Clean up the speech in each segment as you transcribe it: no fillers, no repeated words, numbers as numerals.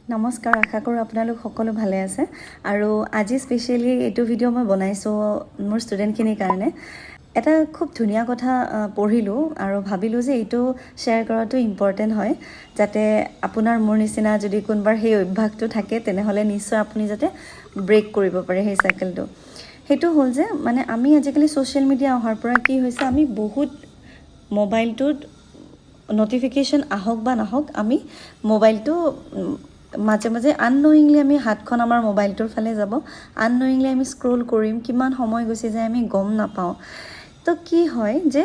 নমস্কাৰ আশা কৰোঁ আপোনালোক সকলো ভালে আছে আৰু আজি স্পেচিয়েলি এইটো ভিডিঅ' মই বনাইছোঁ মোৰ ষ্টুডেণ্টখিনিৰ কাৰণে এটা খুব ধুনীয়া কথা পঢ়িলোঁ আৰু ভাবিলোঁ যে এইটো শ্বেয়াৰ কৰাটো ইম্পৰ্টেণ্ট হয় যাতে আপোনাৰ মোৰ নিচিনা যদি কোনোবাৰ সেই অভ্যাসটো থাকে তেনেহ'লে নিশ্চয় আপুনি যাতে ব্ৰেক কৰিব পাৰে সেই চাইকেলটো সেইটো হ'ল যে মানে আমি আজিকালি ছ'চিয়েল মিডিয়া অহাৰ পৰা কি হৈছে আমি বহুত মোবাইলটোত নটিফিকেশ্যন আহক বা নাহক আমি মোবাইলটো মাজে মাজে আননয়িংলি আমি হাতখন আমাৰ মোবাইলটোৰ ফালে যাব আননয়িংলি আমি স্ক্ৰল কৰিম কিমান সময় গুচি যায় আমি গম নাপাওঁ তো কি হয় যে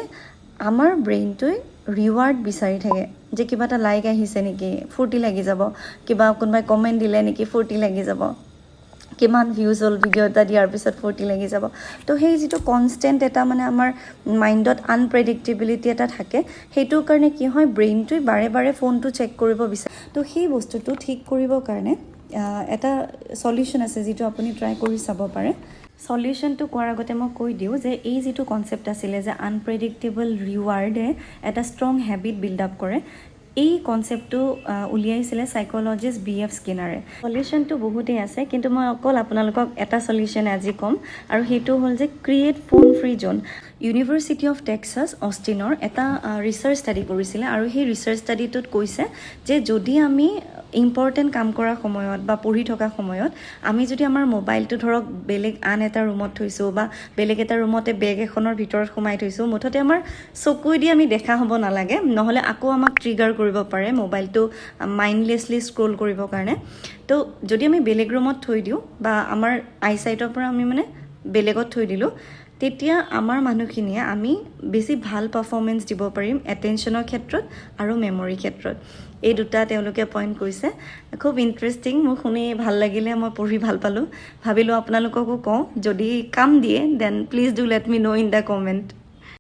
আমাৰ ব্ৰেইনটোৱে ৰিৱাৰ্ড বিচাৰি থাকে যে কিবা এটা লাইক আহিছে নেকি ফূৰ্তি লাগি যাব কিবা কোনোবাই কমেণ্ট দিলে নেকি ফূৰ্তি লাগি যাব কিমান ভিউজ হ'ল ভিডিঅ' এটা দিয়াৰ পিছত ফূৰ্তি লাগি যাব তো সেই যিটো কনষ্টেণ্ট এটা মানে আমাৰ মাইণ্ডত আনপ্ৰেডিক্টেবিলিটি এটা থাকে সেইটোৰ কাৰণে কি হয় ব্ৰেইনটোৱে বাৰে বাৰে ফোনটো চেক কৰিব বিচাৰে তো সেই বস্তুটো ঠিক কৰিবৰ কাৰণে এটা সলিউশ্যন আছে যিটো আপুনি ট্ৰাই কৰি চাব পাৰে সলিউশ্যনটো কোৱাৰ আগতে মই কৈ দিওঁ যে এই যিটো কনচেপ্ট আছিলে যে আনপ্ৰেডিক্টেবল ৰিৱাৰ্ডে এটা ষ্ট্ৰং হেবিট বিল্ড আপ কৰে এই কনচেপ্টটো উলিয়াইছিলে সাইকোলজিষ্ট BF স্কিনাৰে সলিউশ্যনটো বহুতেই আছে কিন্তু মই অকল আপোনালোকক এটা সলিউশ্যন আজি ক'ম আৰু সেইটো হ'ল যে create phone free zone university of Texas অষ্টিনৰ এটা ৰিচাৰ্চ ষ্টাডি কৰিছিলে আৰু সেই ৰিচাৰ্চ ষ্টাডিটোত কৈছে যে যদি আমি ইম্পৰ্টেণ্ট কাম কৰাৰ সময়ত বা পঢ়ি থকা সময়ত আমি যদি আমাৰ মোবাইলটো ধৰক বেলেগ আন এটা ৰুমত থৈছোঁ বা বেলেগ এটা ৰুমতে বেগ এখনৰ ভিতৰত সোমাই থৈছোঁ মুঠতে আমাৰ চকুৱেদি আমি দেখা হ'ব নালাগে নহ'লে আকৌ আমাক ট্ৰিগাৰ কৰিব পাৰে মোবাইলটো মাইণ্ডলেছলি স্ক্ৰল কৰিবৰ কাৰণে তো যদি আমি বেলেগ ৰুমত থৈ দিওঁ বা আমাৰ আইচাইটৰ পৰা আমি মানে বেলেগত থৈ দিলোঁ তেতিয়া আমাৰ মানুহখিনিয়ে আমি বেছি ভাল পাৰফৰ্মেঞ্চ দিব পাৰিম এটেনশ্যনৰ ক্ষেত্ৰত আৰু মেমৰি ক্ষেত্ৰত এই দুটা তেওঁলোকে পইণ্ট কৰিছে খুব ইণ্টাৰেষ্টিং মোক শুনি ভাল লাগিলে মই পঢ়ি ভাল পালোঁ ভাবিলোঁ আপোনালোককো কওঁ যদি কাম দিয়ে দেন please do let me know' in the comment